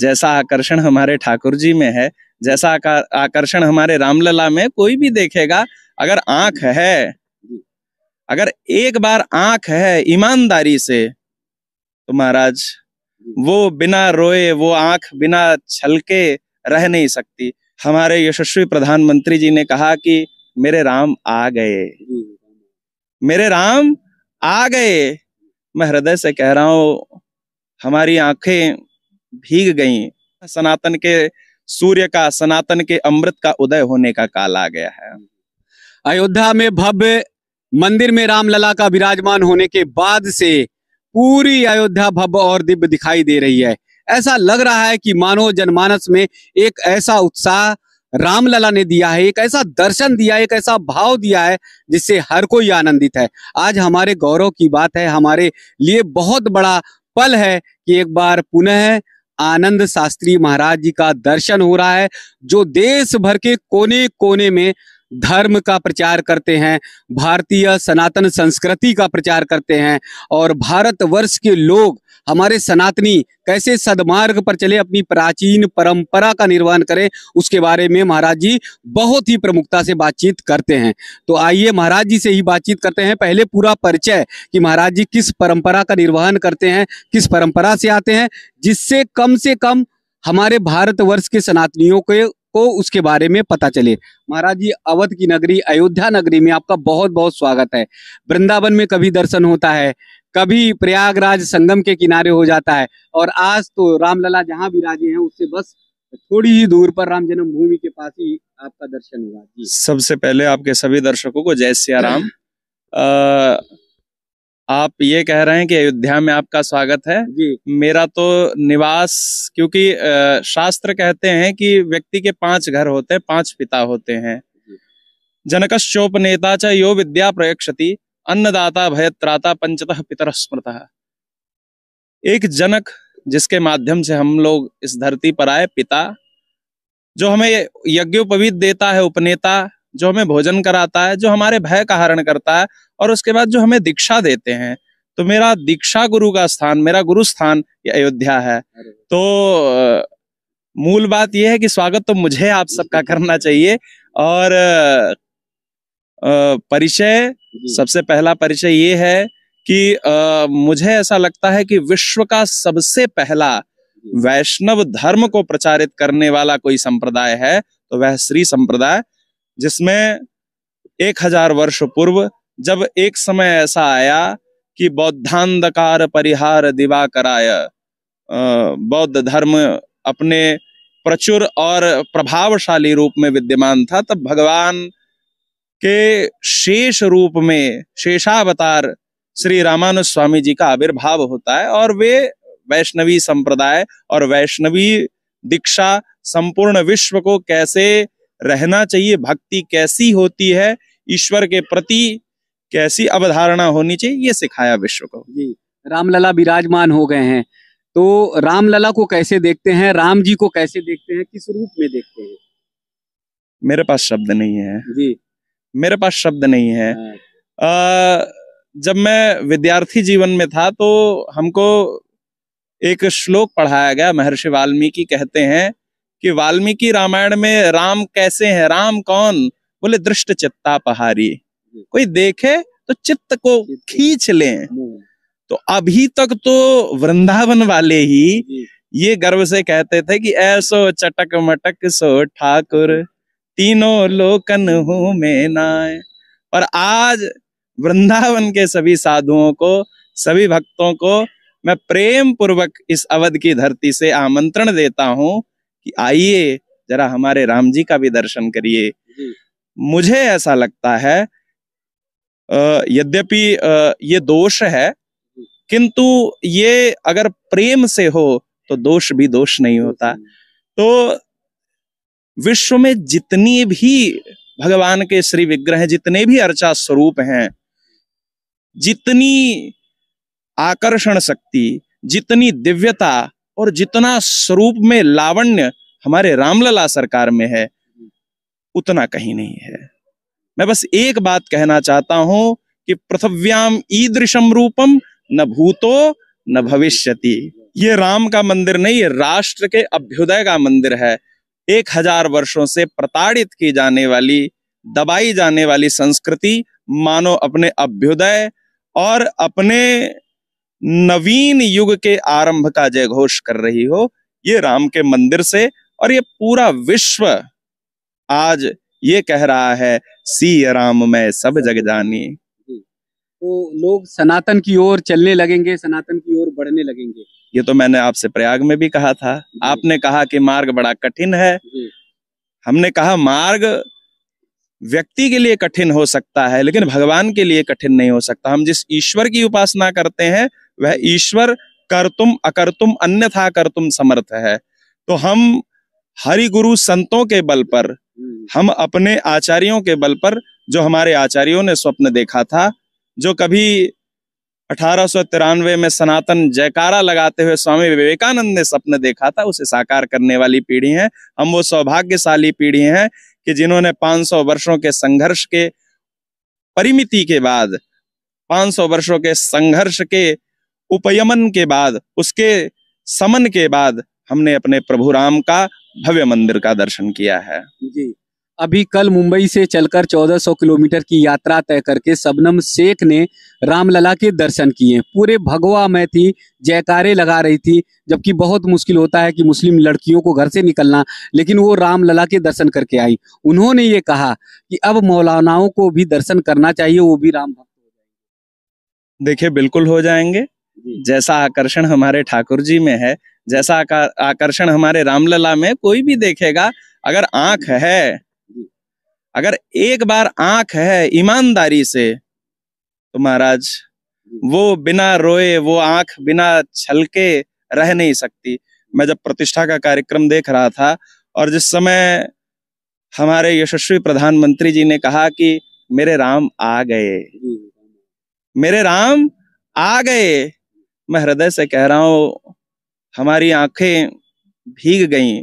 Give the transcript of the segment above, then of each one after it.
जैसा आकर्षण हमारे ठाकुर जी में है, जैसा आकर्षण हमारे रामलला में कोई भी देखेगा, अगर आंख है, अगर एक बार आंख है ईमानदारी से, तो महाराज वो बिना रोए, वो आंख बिना छलके रह नहीं सकती। हमारे यशस्वी प्रधानमंत्री जी ने कहा कि मेरे राम आ गए, मेरे राम आ गए। मैं हृदय से कह रहा हूं, हमारी आंखें भीग गईं। सनातन के सूर्य का, सनातन के अमृत का उदय होने का काल आ गया है। अयोध्या में भव्य मंदिर में रामलला का विराजमान होने के बाद से पूरी अयोध्या भव्य और दिव्य दिखाई दे रही है। ऐसा लग रहा है कि मानो जनमानस में एक ऐसा उत्साह रामलला ने दिया है, एक ऐसा दर्शन दिया है, एक ऐसा भाव दिया है जिससे हर कोई आनंदित है। आज हमारे गौरव की बात है, हमारे लिए बहुत बड़ा पल है कि एक बार पुनः आनंद शास्त्री महाराज जी का दर्शन हो रहा है, जो देश भर के कोने कोने में धर्म का प्रचार करते हैं, भारतीय सनातन संस्कृति का प्रचार करते हैं, और भारतवर्ष के लोग, हमारे सनातनी कैसे सद्मार्ग पर चले, अपनी प्राचीन परंपरा का निर्वहन करें, उसके बारे में महाराज जी बहुत ही प्रमुखता से बातचीत करते हैं। तो आइए महाराज जी से ही बातचीत करते हैं। पहले पूरा परिचय कि महाराज जी किस परंपरा का निर्वहन करते हैं, किस परंपरा से आते हैं, जिससे कम से कम हमारे भारतवर्ष के सनातनियों को उसके बारे में पता चले। महाराज जी, अवध की नगरी अयोध्या नगरी में आपका बहुत बहुत स्वागत है। वृंदावन में कभी दर्शन होता है, कभी प्रयागराज संगम के किनारे हो जाता है, और आज तो रामलला जहां विराजे हैं उससे बस थोड़ी ही दूर पर राम जन्मभूमि के पास ही आपका दर्शन हुआ जी। सबसे पहले आपके सभी दर्शकों को जय सिया राम। आप ये कह रहे हैं कि अयोध्या में आपका स्वागत है जी। मेरा तो निवास, क्योंकि शास्त्र कहते हैं कि व्यक्ति के 5 घर होते हैं, 5 पिता होते हैं। जनकश्चोपनेता च यो विद्या प्रयक्षति, अन्नदाता भयत्राता पंचतः पितरः स्मृतः। एक जनक जिसके माध्यम से हम लोग इस धरती पर आए, पिता जो हमें यज्ञोपवीत देता है, उपनेता जो हमें भोजन कराता है, जो हमारे भय का हरण करता है, और उसके बाद जो हमें दीक्षा देते हैं। तो मेरा दीक्षा गुरु का स्थान, मेरा गुरु स्थान ये अयोध्या है। तो मूल बात यह है कि स्वागत तो मुझे आप सबका करना चाहिए। और परिचय, सबसे पहला परिचय ये है कि मुझे ऐसा लगता है कि विश्व का सबसे पहला वैष्णव धर्म को प्रचारित करने वाला कोई संप्रदाय है तो वह श्री संप्रदाय, जिसमें 1000 वर्ष पूर्व जब एक समय ऐसा आया कि बौद्धांधकार परिहार दिवाकराय, बौद्ध धर्म अपने प्रचुर और प्रभावशाली रूप में विद्यमान था, तब भगवान के शेष रूप में शेषावतार श्री रामानुज स्वामी जी का आविर्भाव होता है, और वे वैष्णवी संप्रदाय और वैष्णवी दीक्षा संपूर्ण विश्व को कैसे रहना चाहिए, भक्ति कैसी होती है, ईश्वर के प्रति कैसी अवधारणा होनी चाहिए, ये सिखाया विश्व को जी। रामलला विराजमान हो गए हैं, तो रामलला को कैसे देखते हैं, राम जी को कैसे देखते हैं, किस रूप में देखते हैं? मेरे पास शब्द नहीं है जी, मेरे पास शब्द नहीं है। जब मैं विद्यार्थी जीवन में था तो हमको एक श्लोक पढ़ाया गया। महर्षि वाल्मीकि कहते हैं कि वाल्मीकि रामायण में राम कैसे हैं, राम कौन? बोले दृष्ट चित्तापहारी, कोई देखे तो चित्त को खींच लें। तो अभी तक तो वृंदावन वाले ही ये गर्व से कहते थे कि ऐसो चटक मटक सो ठाकुर, तीनों लोकन हूं में नाय। और आज वृंदावन के सभी साधुओं को, सभी भक्तों को मैं प्रेम पूर्वक इस अवध की धरती से आमंत्रण देता हूं कि आइए जरा हमारे राम जी का भी दर्शन करिए। मुझे ऐसा लगता है यद्यपि ये दोष है, किंतु ये अगर प्रेम से हो तो दोष भी दोष नहीं होता। तो विश्व में जितनी भी भगवान के श्री विग्रह हैं, जितने भी अर्चा स्वरूप हैं, जितनी आकर्षण शक्ति, जितनी दिव्यता और जितना स्वरूप में लावण्य हमारे रामलला सरकार में है, उतना कहीं नहीं है। मैं बस एक बात कहना चाहता हूं कि पृथिव्याम ईदृशम रूपम न भूतो न भविष्यति। ये राम का मंदिर नहीं, ये राष्ट्र के अभ्युदय का मंदिर है। 1000 वर्षों से प्रताड़ित की जाने वाली, दबाई जाने वाली संस्कृति मानो अपने अभ्युदय और अपने नवीन युग के आरंभ का जय घोष कर रही हो, ये राम के मंदिर से। और ये पूरा विश्व आज ये कह रहा है, सी राम मैं सब जग जानी। तो लोग सनातन की ओर चलने लगेंगे, सनातन की ओर बढ़ने लगेंगे। ये तो मैंने आपसे प्रयाग में भी कहा था। आपने कहा कि मार्ग बड़ा कठिन है। हमने कहा मार्ग व्यक्ति के लिए कठिन हो सकता है, लेकिन भगवान के लिए कठिन नहीं हो सकता। हम जिस ईश्वर की उपासना करते हैं वह ईश्वर कर्तुम अकर्तुम अन्यथा कर्तुम समर्थ है। तो हम हरि गुरु संतों के बल पर, हम अपने आचार्यों के बल पर, जो हमारे आचार्यों ने स्वप्न देखा था, जो कभी 1893 में सनातन जयकारा लगाते हुए स्वामी विवेकानंद ने स्वप्न देखा था, उसे साकार करने वाली पीढ़ी है हम। वो सौभाग्यशाली पीढ़ी है कि जिन्होंने 500 वर्षों के संघर्ष के परिमिति के बाद, 500 वर्षों के संघर्ष के उपयमन के बाद, उसके समन के बाद हमने अपने प्रभु राम का भव्य मंदिर का दर्शन किया है। जी, अभी कल मुंबई से चलकर 1400 किलोमीटर की यात्रा तय करके शबनम शेख ने रामलला के दर्शन किए। पूरे भगवा में थी, जयकारे लगा रही थी, जबकि बहुत मुश्किल होता है कि मुस्लिम लड़कियों को घर से निकलना, लेकिन वो रामलला के दर्शन करके आई। उन्होंने ये कहा कि अब मौलानाओं को भी दर्शन करना चाहिए, वो भी राम भक्त हो जाएंगे। देखिए, बिल्कुल हो जाएंगे। जैसा आकर्षण हमारे ठाकुर जी में है, जैसा आकर्षण हमारे रामलला में, कोई भी देखेगा। अगर आंख है, अगर एक बार आंख है ईमानदारी से, तो महाराज वो बिना रोए, वो आंख बिना छलके रह नहीं सकती। मैं जब प्रतिष्ठा का कार्यक्रम देख रहा था और जिस समय हमारे यशस्वी प्रधानमंत्री जी ने कहा कि मेरे राम आ गए, मेरे राम आ गए, मैं हृदय से कह रहा हूं, हमारी आंखें भीग गईं।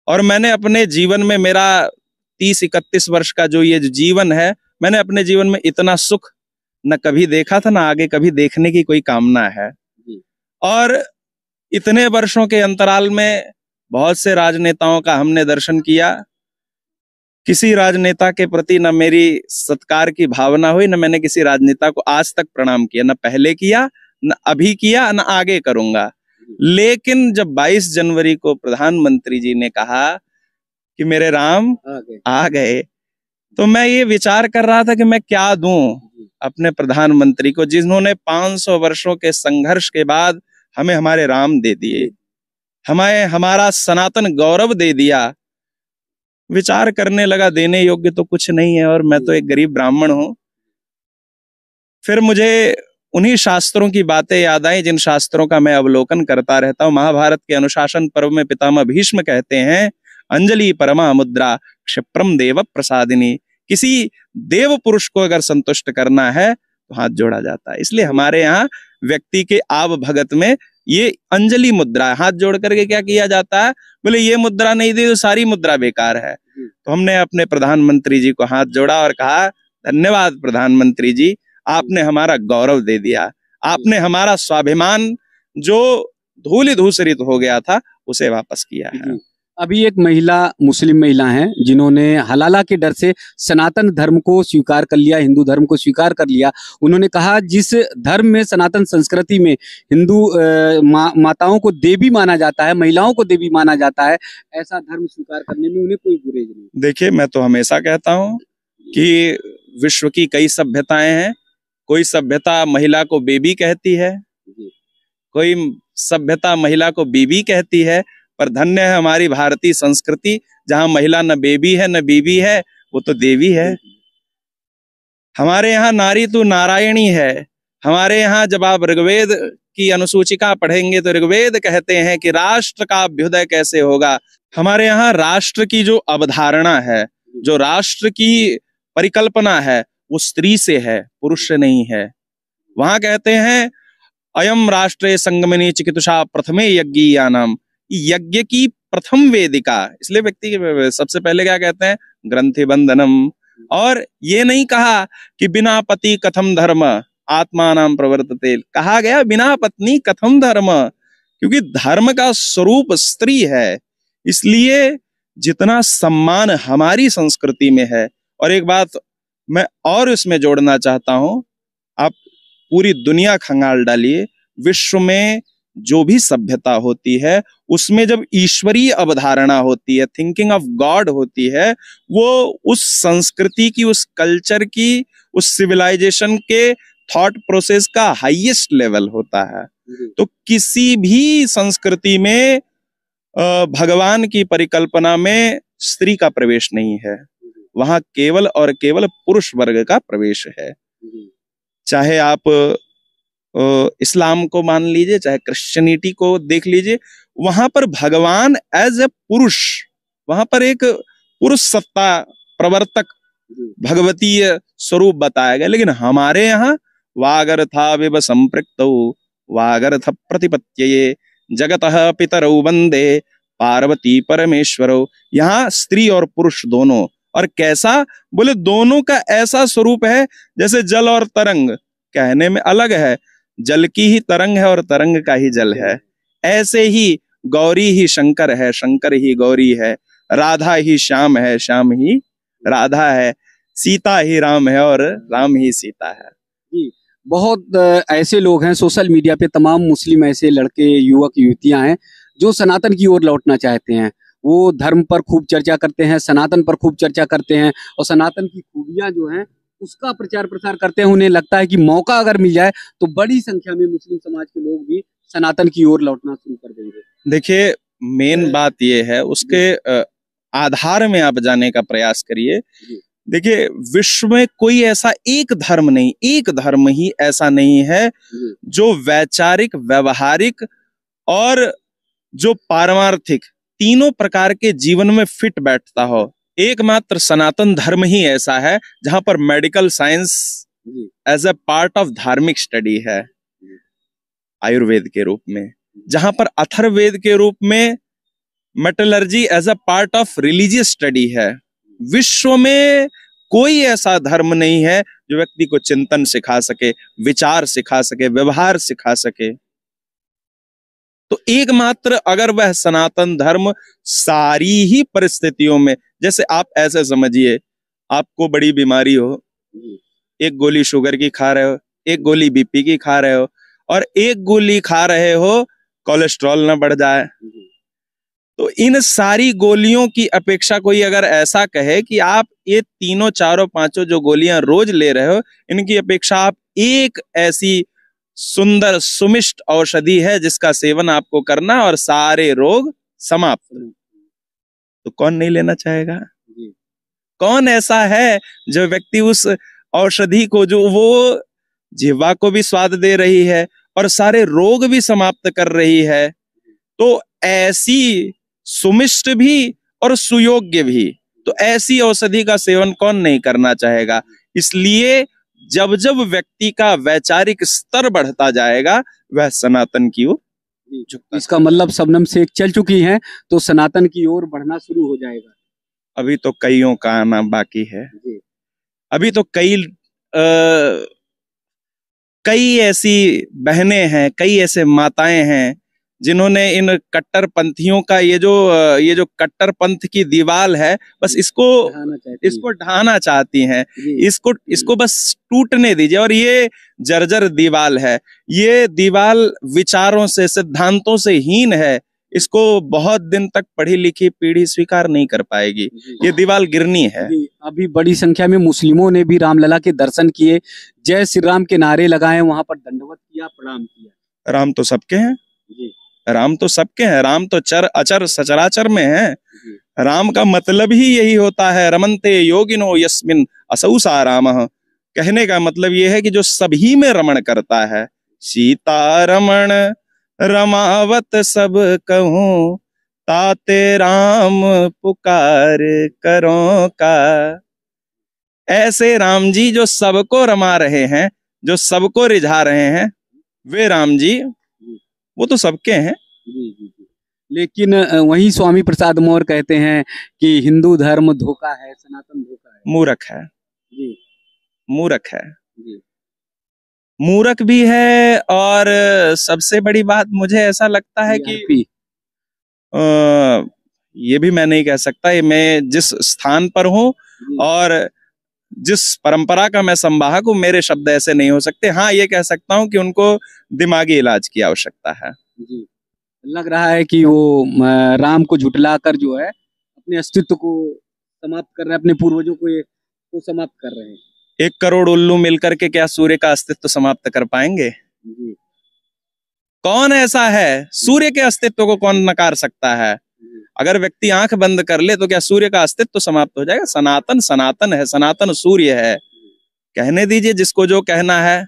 और मैंने अपने जीवन में, मेरा 30-31 वर्ष का जो ये जीवन है, मैंने अपने जीवन में इतना सुख न कभी देखा था, न आगे कभी देखने की कोई कामना है। और इतने वर्षों के अंतराल में बहुत से राजनेताओं का हमने दर्शन किया। किसी राजनेता के प्रति न मेरी सत्कार की भावना हुई, न मैंने किसी राजनेता को आज तक प्रणाम किया, न पहले किया, न अभी किया, न आगे करूंगा। लेकिन जब 22 जनवरी को प्रधानमंत्री जी ने कहा कि मेरे राम आ गए, तो मैं ये विचार कर रहा था कि मैं क्या दूं अपने प्रधानमंत्री को, जिन्होंने 500 वर्षों के संघर्ष के बाद हमें हमारे राम दे दिए, हमें हमारा सनातन गौरव दे दिया। विचार करने लगा, देने योग्य तो कुछ नहीं है, और मैं तो एक गरीब ब्राह्मण हूं। फिर मुझे उन्हीं शास्त्रों की बातें याद आई जिन शास्त्रों का मैं अवलोकन करता रहता हूं। महाभारत के अनुशासन पर्व में पितामह भीष्म कहते हैं, अंजलि परमा मुद्रा क्षिप्रम देव प्रसादिनी। किसी देव पुरुष को अगर संतुष्ट करना है तो हाथ जोड़ा जाता है। इसलिए हमारे यहाँ व्यक्ति के आव भगत में ये अंजलि मुद्रा, हाथ जोड़ करके क्या किया जाता है, बोले ये मुद्रा नहीं दी तो सारी मुद्रा बेकार है। तो हमने अपने प्रधानमंत्री जी को हाथ जोड़ा और कहा, धन्यवाद प्रधानमंत्री जी, आपने हमारा गौरव दे दिया, आपने हमारा स्वाभिमान जो धूलि धूसरित हो गया था उसे वापस किया है। अभी एक महिला, मुस्लिम महिला हैं, जिन्होंने हलाला के डर से सनातन धर्म को स्वीकार कर लिया, हिंदू धर्म को स्वीकार कर लिया। उन्होंने कहा जिस धर्म में, सनातन संस्कृति में हिंदू माताओं को देवी माना जाता है, महिलाओं को देवी माना जाता है, ऐसा धर्म स्वीकार करने में उन्हें कोई गुरेज नहीं। देखिए, मैं तो हमेशा कहता हूँ कि विश्व की कई सभ्यताएं हैं। कोई सभ्यता महिला को बेबी कहती है, कोई सभ्यता महिला को बीबी कहती है, पर धन्य है हमारी भारतीय संस्कृति, जहां महिला न बेबी है न बीबी है, वो तो देवी है। हमारे यहाँ नारी तो नारायणी है। हमारे यहाँ जब आप ऋग्वेद की अनुसूचिका पढ़ेंगे तो ऋग्वेद कहते हैं कि राष्ट्र का अभ्युदय कैसे होगा। हमारे यहाँ राष्ट्र की जो अवधारणा है, जो राष्ट्र की परिकल्पना है, वो स्त्री से है, पुरुष से नहीं है। वहां कहते हैं अयम राष्ट्रे संगमनी चिकित्सा प्रथमे यज्ञीयानाम, यज्ञ की प्रथम वेदिका। इसलिए व्यक्ति के सबसे पहले क्या कहते हैं, ग्रंथि बंधनम। और ये नहीं कहा कि बिना पति कथम धर्म आत्मा नाम प्रवर्तते, कहा गया बिना पत्नी कथम धर्म। क्योंकि धर्म का स्वरूप स्त्री है, इसलिए जितना सम्मान हमारी संस्कृति में है। और एक बात मैं और इसमें जोड़ना चाहता हूं, आप पूरी दुनिया खंगाल डालिए, विश्व में जो भी सभ्यता होती है उसमें जब ईश्वरीय अवधारणा होती है, थिंकिंग ऑफ गॉड होती है, वो उस संस्कृति की, उस कल्चर की, उस सिविलाइजेशन के थॉट प्रोसेस का हाईएस्ट लेवल होता है। तो किसी भी संस्कृति में भगवान की परिकल्पना में स्त्री का प्रवेश नहीं है, वहां केवल और केवल पुरुष वर्ग का प्रवेश है। चाहे आप इस्लाम को मान लीजिए, चाहे क्रिश्चियनिटी को देख लीजिए, वहां पर भगवान एज ए पुरुष, वहां पर एक पुरुष सत्ता प्रवर्तक भगवतीय स्वरूप बताया गया। लेकिन हमारे यहाँ वागर्था विव संपृक्तौ वागर्थ प्रतिपत्त्यये जगतः पितरौ वंदे पार्वती परमेश्वरौ। यहाँ स्त्री और पुरुष दोनों, और कैसा बोले, दोनों का ऐसा स्वरूप है जैसे जल और तरंग, कहने में अलग है, जल की ही तरंग है और तरंग का ही जल है। ऐसे ही गौरी ही शंकर है, शंकर ही गौरी है, राधा ही श्याम है, श्याम ही राधा है, सीता ही राम है और राम ही सीता है। जी, बहुत ऐसे लोग हैं सोशल मीडिया पे, तमाम मुस्लिम ऐसे लड़के, युवक युवतियां हैं जो सनातन की ओर लौटना चाहते हैं। वो धर्म पर खूब चर्चा करते हैं, सनातन पर खूब चर्चा करते हैं और सनातन की खूबियां जो हैं उसका प्रचार प्रसार करते हैं। उन्हें लगता है कि मौका अगर मिल जाए तो बड़ी संख्या में मुस्लिम समाज के लोग भी सनातन की ओर लौटना शुरू कर देंगे। देखिए, मेन बात यह है, उसके आधार में आप जाने का प्रयास करिए। देखिए, विश्व में कोई ऐसा एक धर्म नहीं, एक धर्म ही ऐसा नहीं है जो वैचारिक, व्यवहारिक और जो पारमार्थिक, तीनों प्रकार के जीवन में फिट बैठता हो। एकमात्र सनातन धर्म ही ऐसा है जहां पर medical science as a part of धार्मिक स्टडी है, आयुर्वेद के रूप में, जहां पर अथर्ववेद के रूप में metallurgy as a part of religious study है। विश्व में कोई ऐसा धर्म नहीं है जो व्यक्ति को चिंतन सिखा सके, विचार सिखा सके, व्यवहार सिखा सके। तो एकमात्र अगर वह सनातन धर्म सारी ही परिस्थितियों में, जैसे आप ऐसे समझिए, आपको बड़ी बीमारी हो, एक गोली शुगर की खा रहे हो, एक गोली बीपी की खा रहे हो, और एक गोली खा रहे हो कोलेस्ट्रॉल ना बढ़ जाए। तो इन सारी गोलियों की अपेक्षा कोई अगर ऐसा कहे कि आप ये तीनों, चारों, पांचों जो गोलियां रोज ले रहे हो, इनकी अपेक्षा आप एक ऐसी सुंदर सुमिष्ट औषधि है जिसका सेवन आपको करना और सारे रोग समाप्त, तो कौन नहीं लेना चाहेगा? कौन ऐसा है जो व्यक्ति उस औषधि को, जो वो जिह्वा को भी स्वाद दे रही है और सारे रोग भी समाप्त कर रही है, तो ऐसी सुमिष्ट भी और सुयोग्य भी, तो ऐसी औषधि का सेवन कौन नहीं करना चाहेगा? इसलिए जब जब व्यक्ति का वैचारिक स्तर बढ़ता जाएगा, वह सनातन की ओर झुकता। इसका मतलब शबनम शेख चल चुकी हैं तो सनातन की ओर बढ़ना शुरू हो जाएगा। अभी तो कईयों का आना बाकी है। अभी तो कई ऐसी बहनें हैं, कई ऐसे माताएं हैं जिन्होंने इन कट्टरपंथियों का ये जो कट्टरपंथ की दीवाल है, बस इसको ढाना चाहती हैं। इसको बस टूटने दीजिए। और ये जर्जर दीवाल है, ये दीवाल विचारों से, सिद्धांतों से हीन है। इसको बहुत दिन तक पढ़ी लिखी पीढ़ी स्वीकार नहीं कर पाएगी। ये दीवाल गिरनी है। अभी बड़ी संख्या में मुस्लिमों ने भी रामलला के दर्शन किए, जय श्री राम के नारे लगाए, वहां पर दंडवत किया, प्रणाम किया। राम तो सबके हैं, राम तो सबके हैं, राम तो चर अचर सचराचर में है। राम का मतलब ही यही होता है, रमन्ते योगिनो यस्मिन असौ सा रामः। कहने का मतलब यह है कि जो सभी में रमण करता है। सीता रमण रमावत सब कहूं, ताते राम पुकार करो का। ऐसे राम जी जो सबको रमा रहे हैं, जो सबको रिझा रहे हैं, वे राम जी वो तो सबके हैं। लेकिन वही स्वामी प्रसाद मौर्य कहते हैं कि हिंदू धर्म धोखा है, सनातन धोखा है, मूर्ख है, मूर्ख है। मूर्ख भी है, और सबसे बड़ी बात मुझे ऐसा लगता है कि ये भी मैं नहीं कह सकता। ये मैं जिस स्थान पर हूँ और जिस परंपरा का मैं संवाहक हूँ, मेरे शब्द ऐसे नहीं हो सकते। हाँ, ये कह सकता हूँ कि उनको दिमागी इलाज की आवश्यकता है। जी, लग रहा है कि वो राम को झुठलाकर जो है अपने अस्तित्व को समाप्त कर रहे हैं, अपने पूर्वजों को समाप्त कर रहे हैं। 1 करोड़ उल्लू मिलकर के क्या सूर्य का अस्तित्व समाप्त कर पाएंगे? जी। कौन ऐसा है? सूर्य के अस्तित्व को कौन नकार सकता है? अगर व्यक्ति आंख बंद कर ले तो क्या सूर्य का अस्तित्व समाप्त हो जाएगा? सनातन सनातन है, सनातन सूर्य है। कहने दीजिए जिसको जो कहना है,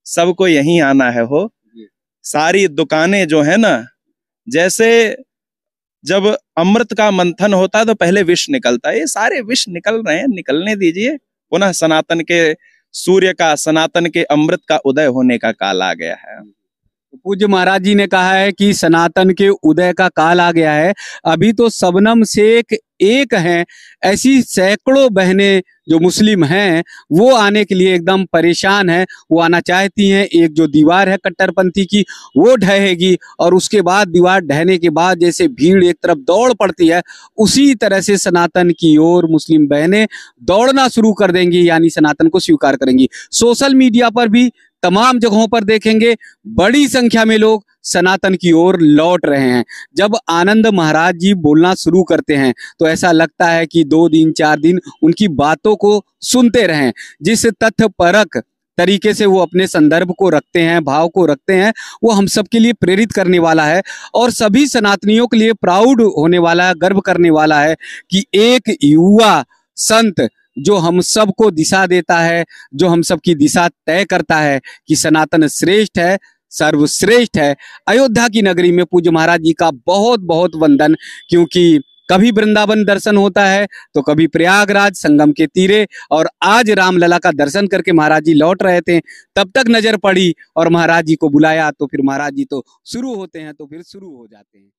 सबको यहीं आना है। हो सारी दुकानें जो है ना, जैसे जब अमृत का मंथन होता है तो पहले विष निकलता है, ये सारे विष निकल रहे हैं, निकलने दीजिए। पुनः सनातन के सूर्य का, सनातन के अमृत का उदय होने का काल आ गया है। पूज्य महाराज जी ने कहा है कि सनातन के उदय का काल आ गया है। अभी तो शबनम शेख एक हैं, ऐसी सैकड़ों बहनें जो मुस्लिम हैं वो आने के लिए एकदम परेशान है। वो आना चाहती हैं। एक जो दीवार है कट्टरपंथी की वो ढहेगी और उसके बाद दीवार ढहने के बाद जैसे भीड़ एक तरफ दौड़ पड़ती है, उसी तरह से सनातन की ओर मुस्लिम बहनें दौड़ना शुरू कर देंगी, यानी सनातन को स्वीकार करेंगी। सोशल मीडिया पर भी तमाम जगहों पर देखेंगे बड़ी संख्या में लोग सनातन की ओर लौट रहे हैं। जब आनंद महाराज जी बोलना शुरू करते हैं तो ऐसा लगता है कि 2 दिन 4 दिन उनकी बातों को सुनते रहें। जिस तथ्य परक तरीके से वो अपने संदर्भ को रखते हैं, भाव को रखते हैं, वो हम सब के लिए प्रेरित करने वाला है और सभी सनातनियों के लिए प्राउड होने वाला है, गर्व करने वाला है कि एक युवा संत जो हम सबको दिशा देता है, जो हम सबकी दिशा तय करता है कि सनातन श्रेष्ठ है, सर्वश्रेष्ठ है। अयोध्या की नगरी में पूज्य महाराज जी का बहुत बहुत वंदन, क्योंकि कभी वृंदावन दर्शन होता है तो कभी प्रयागराज संगम के तीरे, और आज रामलला का दर्शन करके महाराज जी लौट रहे थे, तब तक नजर पड़ी और महाराज जी को बुलाया तो फिर महाराज जी तो शुरू होते हैं तो फिर शुरू हो जाते हैं।